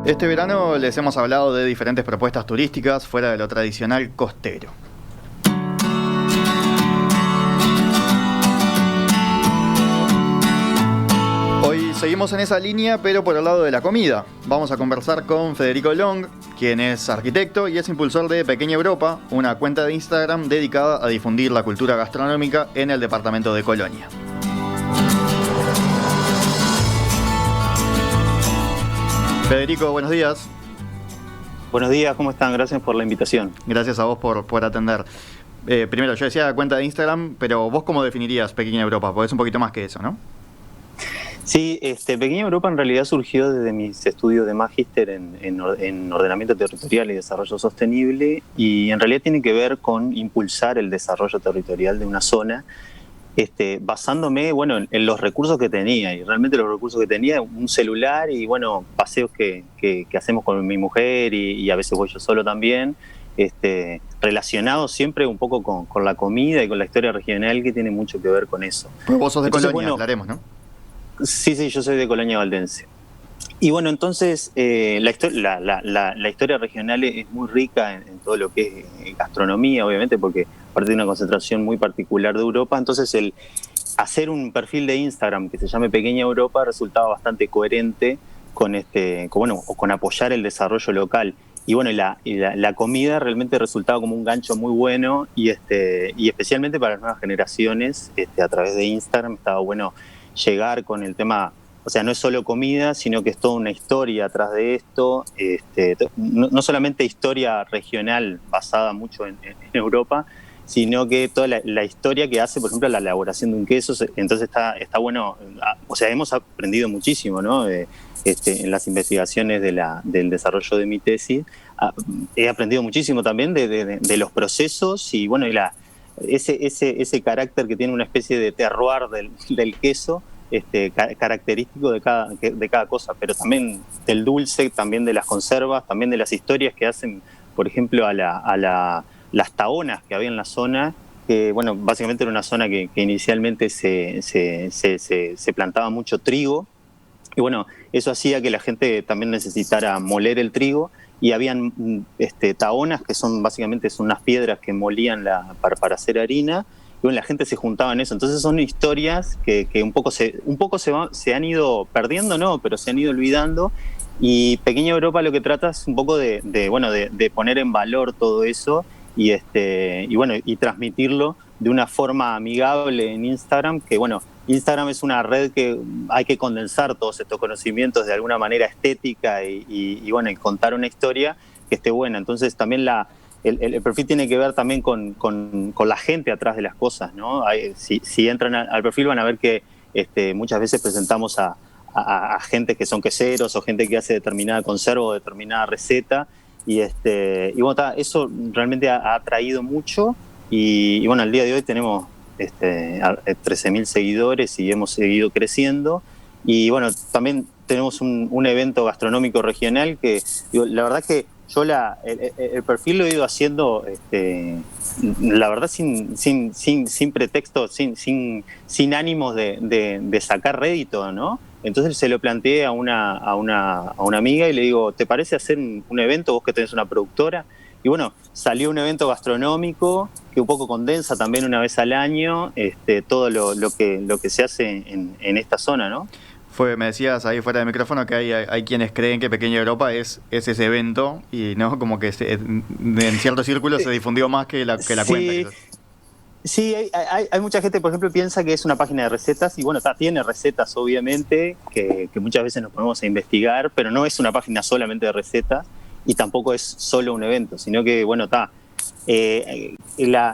Este verano les hemos hablado de diferentes propuestas turísticas fuera de lo tradicional costero. Hoy seguimos en esa línea, pero por el lado de la comida. Vamos a conversar con Federico Long, quien es arquitecto y es impulsor de Pequeña Europa, una cuenta de Instagram dedicada a difundir la cultura gastronómica en el departamento de Colonia. Federico, buenos días. Buenos días, ¿cómo están? Gracias por la invitación. Gracias a vos por atender. Primero, yo decía cuenta de Instagram, pero vos ¿cómo definirías Pequeña Europa? Porque es un poquito más que eso, ¿no? Sí, Pequeña Europa en realidad surgió desde mis estudios de magíster en ordenamiento territorial y desarrollo sostenible, y en realidad tiene que ver con impulsar el desarrollo territorial de una zona, basándome en los recursos que tenía. Y realmente los recursos que tenía, un celular y paseos que hacemos con mi mujer y a veces voy yo solo también, relacionados siempre un poco con la comida y con la historia regional, que tiene mucho que ver con eso. Pues vos sos de Colonia, aclaremos, ¿no? Sí, yo soy de Colonia Valdense. Y entonces la historia regional es muy rica en todo lo que es gastronomía, obviamente, porque parte de una concentración muy particular de Europa. Entonces el hacer un perfil de Instagram que se llame Pequeña Europa resultaba bastante coherente con apoyar el desarrollo local. Y la comida realmente resultaba como un gancho muy bueno, y especialmente para las nuevas generaciones, a través de Instagram estaba bueno llegar con el tema. O sea, no es solo comida, sino que es toda una historia atrás de esto, no solamente historia regional basada mucho en Europa, sino que toda la historia que hace, por ejemplo, la elaboración de un queso. Entonces está bueno. O sea, hemos aprendido muchísimo, ¿no? En las investigaciones del desarrollo de mi tesis. He aprendido muchísimo también de los procesos y ese carácter que tiene una especie de terroir del queso, característico de cada cosa, pero también del dulce, también de las conservas, también de las historias que hacen, por ejemplo, a las tahonas que había en la zona, que básicamente era una zona que inicialmente se plantaba mucho trigo, y eso hacía que la gente también necesitara moler el trigo, y habían tahonas, que básicamente son unas piedras que molían para hacer harina. Y la gente se juntaba en eso. Entonces son historias que un poco se han ido perdiendo, ¿no? Pero se han ido olvidando. Y Pequeña Europa lo que trata es un poco de poner en valor todo eso y transmitirlo de una forma amigable en Instagram, que Instagram es una red que hay que condensar todos estos conocimientos de alguna manera estética y contar una historia que esté buena. Entonces también el perfil tiene que ver también con la gente atrás de las cosas, ¿no? Si entran al perfil van a ver que muchas veces presentamos a gente que son queseros o gente que hace determinada conserva o determinada receta, eso realmente ha atraído mucho, y al día de hoy tenemos 13.000 seguidores y hemos seguido creciendo. Y también tenemos un evento gastronómico regional que, la verdad que yo el perfil lo he ido haciendo, la verdad, sin pretexto, sin ánimos de sacar rédito, ¿no? Entonces se lo planteé a una amiga y le digo, ¿te parece hacer un evento, vos que tenés una productora? Y salió un evento gastronómico que un poco condensa también una vez al año todo lo que se hace en esta zona, ¿no? Me decías ahí fuera del micrófono que hay quienes creen que Pequeña Europa es ese evento, y no, como que en ciertos círculos se difundió más que la cuenta. Quizás. Sí, hay mucha gente, por ejemplo, piensa que es una página de recetas, y tiene recetas, obviamente, que muchas veces nos ponemos a investigar, pero no es una página solamente de recetas, y tampoco es solo un evento, sino que,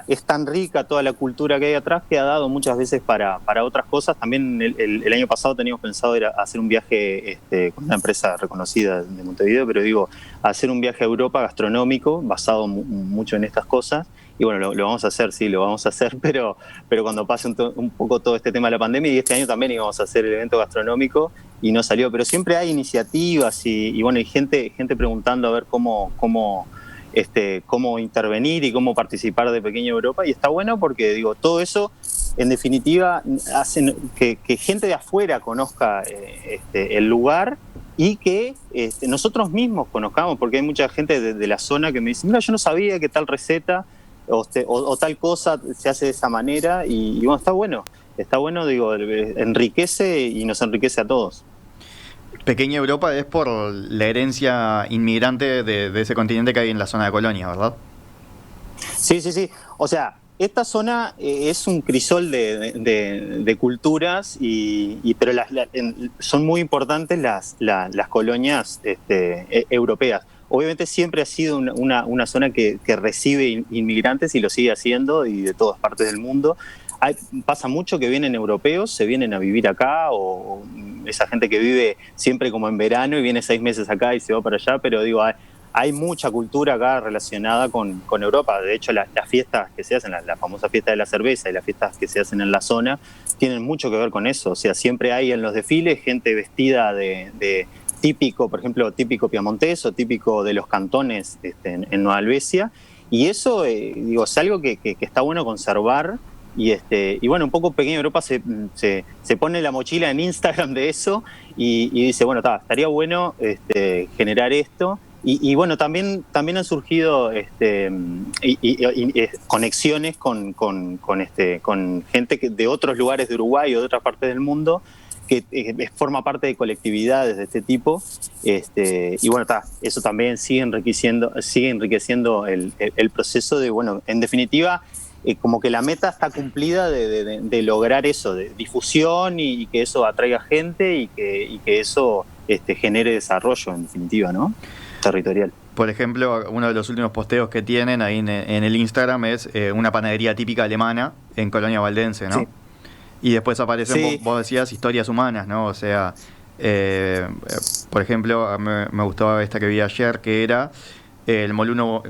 es tan rica toda la cultura que hay atrás, que ha dado muchas veces para otras cosas. También el año pasado teníamos pensado ir a hacer un viaje con una empresa reconocida de Montevideo, pero hacer un viaje a Europa gastronómico basado mucho en estas cosas. Y lo vamos a hacer, sí, lo vamos a hacer, pero cuando pase un poco todo este tema de la pandemia. Y este año también íbamos a hacer el evento gastronómico y no salió, pero siempre hay iniciativas y gente preguntando a ver cómo intervenir y cómo participar de Pequeña Europa. Y está bueno porque, todo eso, en definitiva, hace que gente de afuera conozca el lugar, y que nosotros mismos conozcamos, porque hay mucha gente de la zona que me dice, mira, yo no sabía que tal receta o tal cosa se hace de esa manera, y bueno, está bueno, digo, enriquece y nos enriquece a todos. Pequeña Europa es por la herencia inmigrante de ese continente que hay en la zona de Colonia, ¿verdad? Sí, sí, sí. O sea, esta zona es un crisol de culturas, pero son muy importantes las colonias europeas. Obviamente siempre ha sido una zona que recibe inmigrantes y lo sigue haciendo, y de todas partes del mundo. Pasa mucho que vienen europeos, se vienen a vivir acá, o esa gente que vive siempre como en verano y viene 6 meses acá y se va para allá, pero digo, hay mucha cultura acá relacionada con Europa. De hecho, las fiestas que se hacen, la famosa fiesta de la cerveza y las fiestas que se hacen en la zona, tienen mucho que ver con eso. O sea, siempre hay en los desfiles gente vestida de típico, por ejemplo, típico piamontés o típico de los cantones en Nueva Helvecia. Y eso, digo, es algo que está bueno conservar. Y bueno, un poco Pequeña Europa se pone la mochila en Instagram de eso y dice, bueno, estaría bueno generar esto. Y bueno, también han surgido conexiones con gente de otros lugares de Uruguay o de otras partes del mundo que forma parte de colectividades de este tipo. Y bueno, eso también sigue enriqueciendo el proceso de, bueno, en definitiva, como que la meta está cumplida de lograr eso, de difusión, y que eso atraiga gente y que eso genere desarrollo, en definitiva, ¿no? Territorial. Por ejemplo, uno de los últimos posteos que tienen ahí en el Instagram es una panadería típica alemana en Colonia Valdense, ¿no? Sí. Y después aparecen, sí, vos decías, historias humanas, ¿no? O sea, por ejemplo, me gustaba esta que vi ayer, que era el molino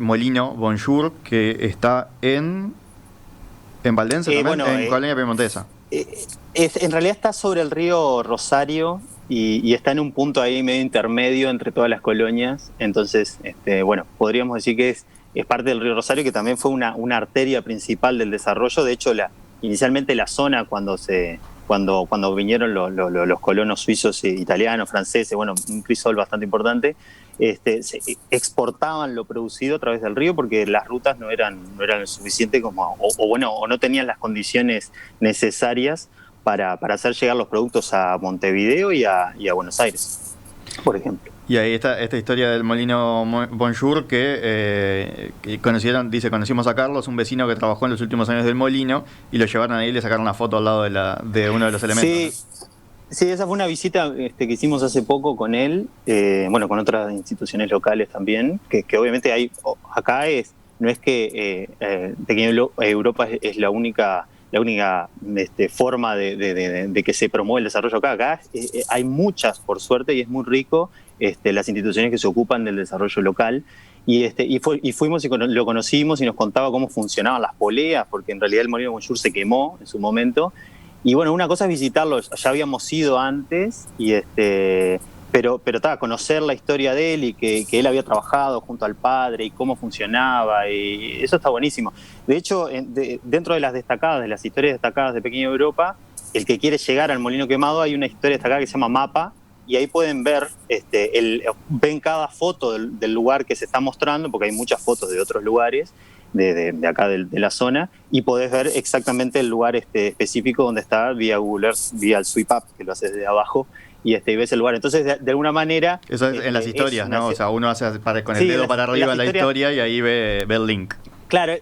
Bonjour, que está en Valdense también, bueno, en Colonia Piemontesa. En realidad está sobre el río Rosario y está en un punto ahí medio intermedio entre todas las colonias. Entonces, bueno, podríamos decir que es parte del río Rosario, que también fue una arteria principal del desarrollo. De hecho, inicialmente la zona, cuando vinieron los colonos suizos, italianos, franceses, bueno, un crisol bastante importante, se exportaban lo producido a través del río, porque las rutas no eran lo suficiente o no tenían las condiciones necesarias para hacer llegar los productos a Montevideo y a Buenos Aires, por ejemplo. Y ahí está esta historia del molino Bonjour que conocimos a Carlos, un vecino que trabajó en los últimos años del molino, y lo llevaron ahí y le sacaron una foto al lado de uno de los elementos. Sí. ¿No? Sí, esa fue una visita que hicimos hace poco con él, bueno, con otras instituciones locales también, que obviamente acá no es que Pequeña Europa es la única forma de que se promueva el desarrollo acá. Acá hay muchas, por suerte, y es muy rico las instituciones que se ocupan del desarrollo local. Y fuimos y lo conocimos y nos contaba cómo funcionaban las poleas, porque en realidad el molino Bonjour se quemó en su momento. Y bueno, una cosa es visitarlo, ya habíamos ido antes, pero conocer la historia de él y que él había trabajado junto al padre y cómo funcionaba, y eso está buenísimo. De hecho, dentro de las historias destacadas de Pequeña Europa, el que quiere llegar al Molino Quemado, hay una historia destacada que se llama Mapa, y ahí pueden ver, ven cada foto del lugar que se está mostrando, porque hay muchas fotos de otros lugares, de acá de la zona, y podés ver exactamente el lugar específico donde está vía Google Earth, vía el sweep up, que lo haces desde abajo, y ves el lugar. Entonces, de alguna manera... Eso es en las historias, ¿no? O sea, uno hace con el dedo para arriba la historia y ahí ve el link. Claro,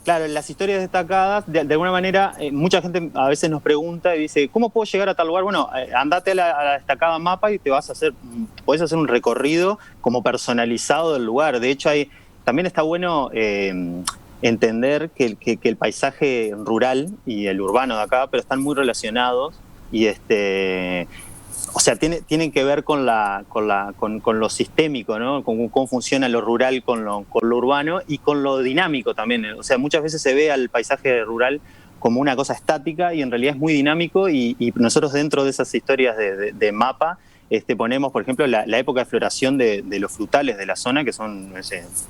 en las historias destacadas, de alguna manera, mucha gente a veces nos pregunta y dice, ¿cómo puedo llegar a tal lugar? Bueno, andate a la destacada Mapa y podés hacer un recorrido como personalizado del lugar. De hecho, también está bueno entender que el paisaje rural y el urbano de acá, pero están muy relacionados, y o sea, tienen que ver con lo sistémico, ¿no? Con cómo funciona lo rural con lo urbano y con lo dinámico también. O sea, muchas veces se ve al paisaje rural como una cosa estática y en realidad es muy dinámico, y nosotros dentro de esas historias de Mapa ponemos, por ejemplo, la época de floración de los frutales de la zona, que son,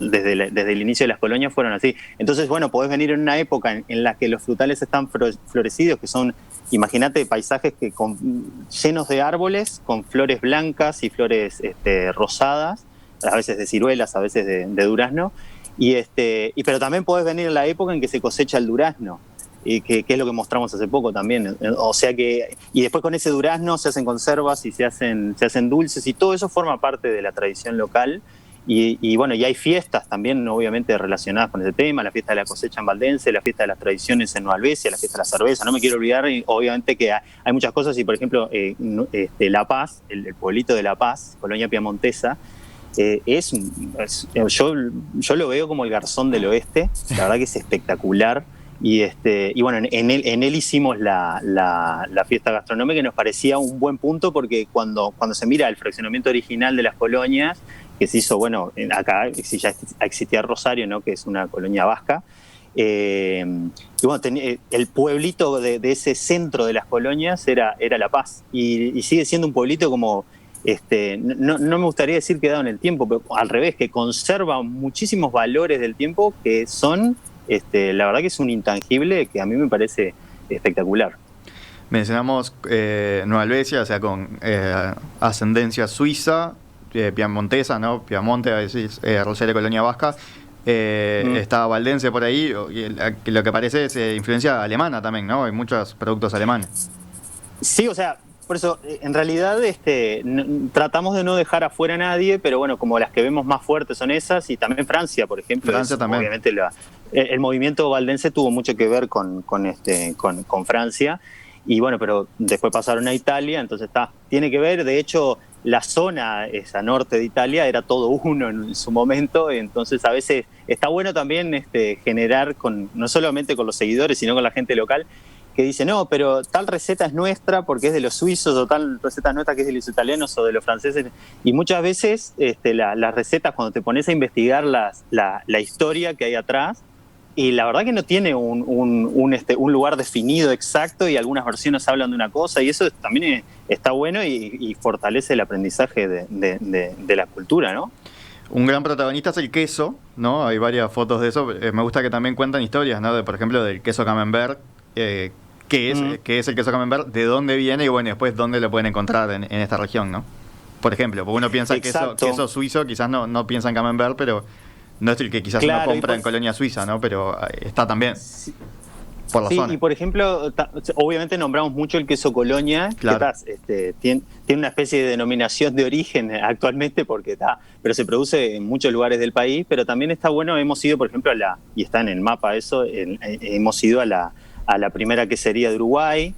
desde el inicio de las colonias fueron así. Entonces, bueno, podés venir en una época en la que los frutales están florecidos, que son imagínate paisajes llenos de árboles, con flores blancas y flores rosadas, a veces de ciruelas, a veces de durazno, pero también podés venir en la época en que se cosecha el durazno, y que es lo que mostramos hace poco también. O sea que, y después con ese durazno se hacen conservas y se hacen dulces, y todo eso forma parte de la tradición local. Y bueno, y hay fiestas también, obviamente, relacionadas con ese tema: la fiesta de la cosecha en Valdense, la fiesta de las tradiciones en Nueva Albesia, la fiesta de la cerveza. No me quiero olvidar, obviamente, que hay muchas cosas, y por ejemplo, La Paz, el pueblito de La Paz, colonia piamontesa, yo lo veo como el Garzón del Oeste. La verdad que es espectacular. Y bueno, en él hicimos la fiesta gastronómica, que nos parecía un buen punto, porque cuando se mira el fraccionamiento original de las colonias, que se hizo, bueno, acá ya existía Rosario, ¿no?, que es una colonia vasca, y bueno, el pueblito de ese centro de las colonias era La Paz, y sigue siendo un pueblito como, no me gustaría decir quedado en el tiempo, pero al revés, que conserva muchísimos valores del tiempo, que son, la verdad que es un intangible que a mí me parece espectacular. Mencionamos Nueva Albesia, o sea, con ascendencia suiza, piamontesa, ¿no? Piamonte, a veces Rosario, colonia vasca. Está Valdense por ahí, y lo que parece es influencia alemana también, ¿no? Hay muchos productos alemanes. Sí, o sea, por eso, en realidad, tratamos de no dejar afuera a nadie, pero bueno, como las que vemos más fuertes son esas, y también Francia, por ejemplo. Francia también. Obviamente el movimiento valdense tuvo mucho que ver con Francia, y bueno, pero después pasaron a Italia, entonces tiene que ver. De hecho, la zona esa norte de Italia era todo uno en su momento, entonces a veces está bueno también generar, no solamente con los seguidores, sino con la gente local, que dice: no, pero tal receta es nuestra porque es de los suizos, o tal receta es nuestra que es de los italianos o de los franceses. Y muchas veces las recetas, cuando te pones a investigar la historia que hay atrás, y la verdad que no tiene un lugar definido exacto, y algunas versiones hablan de una cosa, y eso también está bueno y fortalece el aprendizaje de la cultura, ¿no? Un gran protagonista es el queso, ¿no? Hay varias fotos de eso. Me gusta que también cuentan historias, ¿no? Por ejemplo, del queso camembert, qué es el queso camembert, de dónde viene, y bueno, después dónde lo pueden encontrar en esta región, ¿no? Por ejemplo, porque uno piensa queso suizo, quizás no piensa en camembert, pero no es el que quizás uno compra en colonia suiza, ¿no? Pero está también por la zona. Y por ejemplo, obviamente nombramos mucho el queso Colonia, claro, que tiene una especie de denominación de origen actualmente, pero se produce en muchos lugares del país. Pero también está bueno, hemos ido, por ejemplo, y está en el mapa eso, hemos ido a la primera quesería de Uruguay,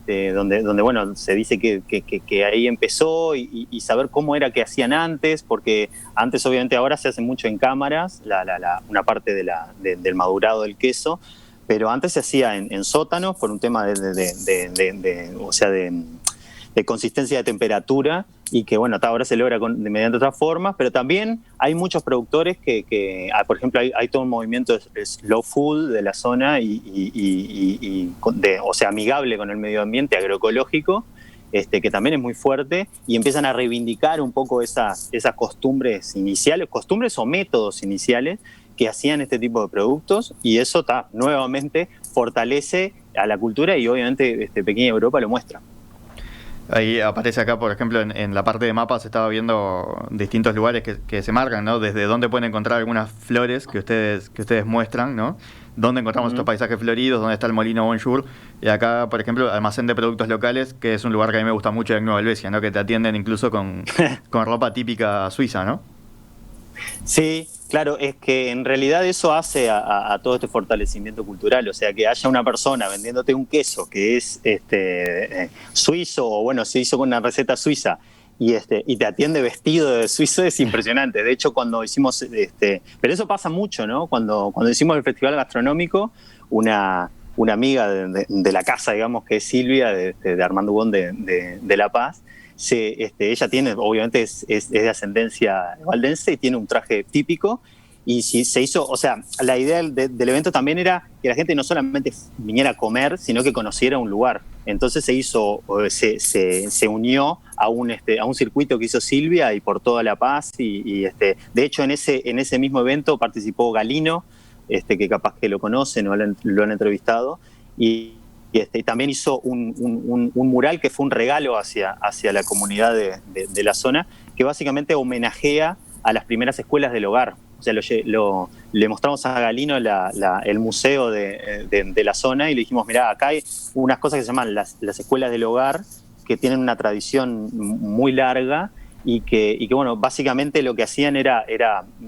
donde bueno, se dice que ahí empezó, y saber cómo era que hacían antes, porque antes, obviamente, ahora se hace mucho en cámaras, una parte del madurado del queso, pero antes se hacía en sótanos por un tema de consistencia de temperatura, y que bueno, ahora se logra mediante otras formas. Pero también hay muchos productores por ejemplo, hay todo un movimiento de slow food de la zona, o sea, amigable con el medio ambiente, agroecológico, que también es muy fuerte, y empiezan a reivindicar un poco esas costumbres iniciales, costumbres o métodos iniciales que hacían este tipo de productos, y eso nuevamente fortalece a la cultura, y obviamente Pequeña Europa lo muestra. Ahí aparece acá, por ejemplo, en la parte de mapas estaba viendo distintos lugares que se marcan, ¿no? Desde dónde pueden encontrar algunas flores que ustedes muestran, ¿no? Dónde encontramos estos paisajes floridos, dónde está el Molino Bonjour. Y acá, por ejemplo, Almacén de Productos Locales, que es un lugar que a mí me gusta mucho en Nueva Albesia, ¿no? Que te atienden incluso con ropa típica suiza, ¿no? Sí, claro, es que en realidad eso hace a todo este fortalecimiento cultural. O sea, que haya una persona vendiéndote un queso que es suizo, o bueno, se hizo con una receta suiza, y te atiende vestido de suizo, es impresionante. De hecho, cuando hicimos pero eso pasa mucho, ¿no? Cuando hicimos el festival gastronómico, una amiga de la casa, digamos, que es Silvia, de Armando Ubón de La Paz, ella obviamente es de ascendencia valdense, y tiene un traje típico, y se hizo, o sea, la idea del evento también era que la gente no solamente viniera a comer, sino que conociera un lugar. Entonces se unió a un circuito que hizo Silvia, y por toda La Paz, y de hecho en ese mismo evento participó Galino, que capaz que lo conocen o lo han entrevistado, y y también hizo un mural que fue un regalo hacia la comunidad de la zona, que básicamente homenajea a las primeras escuelas del hogar. O sea, le mostramos a Galino el museo de la zona y le dijimos, mirá, acá hay unas cosas que se llaman las escuelas del hogar, que tienen una tradición muy larga y que bueno, básicamente lo que hacían era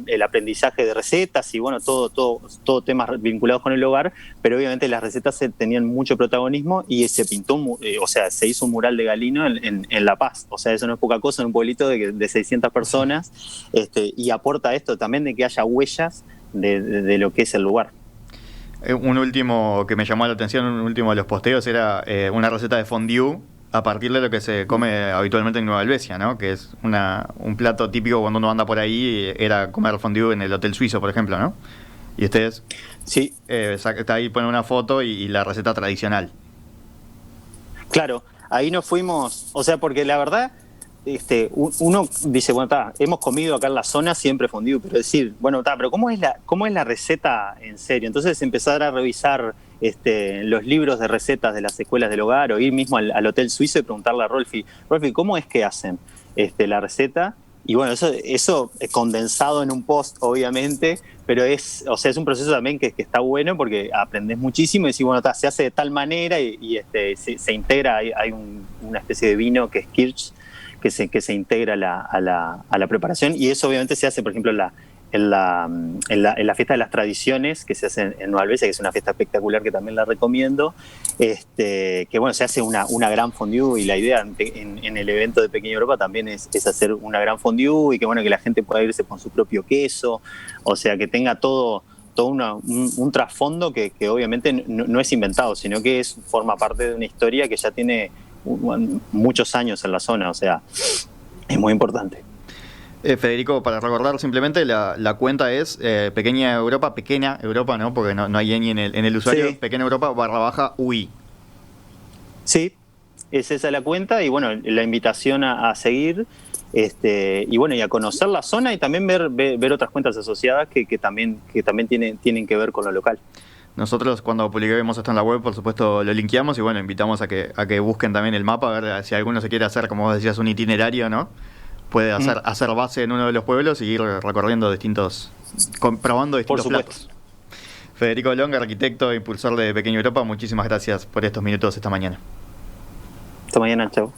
el aprendizaje de recetas y bueno, todo temas vinculados con el hogar, pero obviamente las recetas tenían mucho protagonismo y se pintó, o sea, se hizo un mural de Galino en La Paz. O sea, eso no es poca cosa en un pueblito de 600 personas, y aporta esto también de que haya huellas de lo que es el lugar. Un último que me llamó la atención, un último de los posteos, era una receta de fondue a partir de lo que se come habitualmente en Nueva Helvecia, ¿no? Que es un plato típico cuando uno anda por ahí, era comer fondue en el Hotel Suizo, por ejemplo, ¿no? Y ustedes sí, está ahí, ponen una foto y la receta tradicional. Claro, ahí nos fuimos, o sea, porque la verdad, uno dice, bueno, hemos comido acá en la zona siempre fondue, pero decir, bueno, pero ¿cómo es la receta en serio? Entonces empezar a revisar los libros de recetas de las escuelas del hogar o ir mismo al Hotel Suizo y preguntarle a Rolfi, ¿cómo es que hacen la receta? Y bueno, eso es condensado en un post, obviamente, pero es un proceso también que está bueno porque aprendes muchísimo y decís, bueno, se hace de tal manera y se integra, hay una especie de vino que es Kirsch, que se integra a la preparación, y eso obviamente se hace, por ejemplo, en la fiesta de las tradiciones que se hace en Nueva Helvecia, que es una fiesta espectacular que también la recomiendo, que bueno, se hace una gran fondue, y la idea en el evento de Pequeña Europa también es hacer una gran fondue y que bueno, que la gente pueda irse con su propio queso, o sea, que tenga todo un trasfondo que obviamente no es inventado, sino que forma parte de una historia que ya tiene muchos años en la zona, o sea, es muy importante. Federico, para recordar simplemente, la cuenta es Pequeña Europa, ¿no? Porque no hay ni en el usuario, sí. Pequeña Europa /UI. Sí, es esa la cuenta, y bueno, la invitación a seguir, y bueno, y a conocer la zona y también ver otras cuentas asociadas que también tienen que ver con lo local. Nosotros cuando publiquemos esto en la web, por supuesto, lo linkeamos y bueno, invitamos a que busquen también el mapa, a ver si alguno se quiere hacer, como vos decías, un itinerario, ¿no? Puede hacer base en uno de los pueblos y ir recorriendo probando distintos platos. Federico Long, arquitecto e impulsor de Pequeña Europa, muchísimas gracias por estos minutos esta mañana. Esta mañana, chao.